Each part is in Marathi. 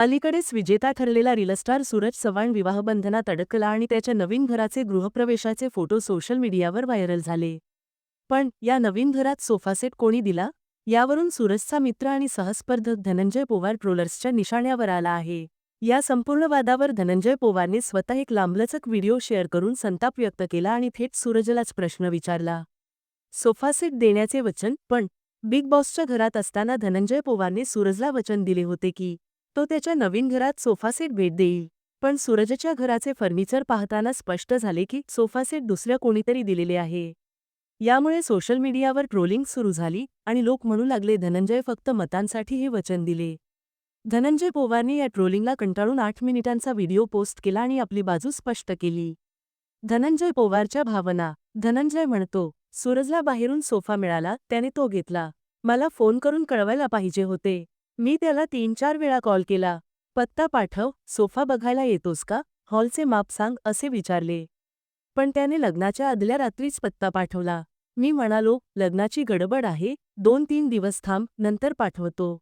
अलीकडेच विजेता ठरलेला रील स्टार सूरज चव्हाण विवाहबंधनात अडकला आणि त्याच्या नवीन घराचे गृहप्रवेशाचे फोटो सोशल मीडियावर व्हायरल झाले. पण या नवीन घरात सोफासेट कोणी दिला, यावरून सूरजचा मित्र आणि सहस्पर्धक धनंजय पवार ट्रोलर्सच्या निशाण्यावर आला आहे. या संपूर्ण वादावर धनंजय पवारने स्वतः एक लांबलचक व्हिडिओ शेअर करून संताप व्यक्त केला आणि थेट सूरजलाच प्रश्न विचारला. सोफासेट देण्याचे वचन, पण बिग बॉसच्या घरात असताना धनंजय पवारने सूरजला वचन दिले होते की तो त्याच्या नवीन घरात सोफासेट भेट देईल. पण सूरजच्या घराचे फर्निचर पाहताना स्पष्ट झाले की सोफासेट दुसऱ्या कोणीतरी दिलेले आहे. यामुळे सोशल मीडियावर ट्रोलिंग सुरू झाली आणि लोक म्हणू लागले धनंजय फक्त मतांसाठी हे वचन दिले. धनंजय पवारने या ट्रोलिंगला कंटाळून 8 मिनिटांचा व्हिडिओ पोस्ट केला आणि आपली बाजू स्पष्ट केली. धनंजय पवारच्या भावना. धनंजय म्हणतो, सूरजला बाहेरून सोफा मिळाला, त्याने तो घेतला. मला फोन करून कळवायला पाहिजे होते. मी त्याला 3-4 वेळा कॉल केला. पत्ता पाठव, सोफा बघायला येतोस का, हॉलचे माप सांग असे विचारले. पण त्याने लग्नाच्या आदल्या रात्रीच पत्ता पाठवला. मी म्हणालो, लग्नाची गडबड आहे, 2-3 दिवस थांब, नंतर पाठवतो.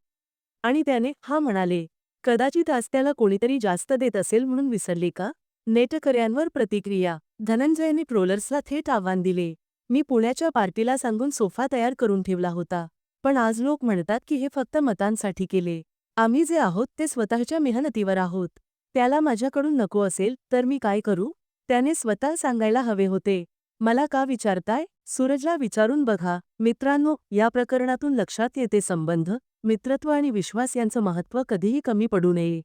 आणि त्याने हा म्हणाले. कदाचित आज त्याला कोणीतरी जास्त देत असेल म्हणून विसरले का? नेटकऱ्यांवर प्रतिक्रिया. धनंजयने ट्रोलर्सला थेट आव्हान दिले. मी पुण्याच्या पार्टीला सांगून सोफा तयार करून ठेवला होता. पण आज लोक म्हणतात की हे फक्त मतांसाठी केले. आम्ही जे आहोत ते स्वतःच्या मेहनतीवर आहोत. त्याला माझ्याकडून नको असेल तर मी काय करू? त्याने स्वतः सांगायला हवे होते. मला का विचारताय? सूरजला विचारून बघा. मित्रांनो, या प्रकरणातून लक्षात येते संबंध, मित्रत्व आणि विश्वास यांचं महत्त्व कधीही कमी पडू नये.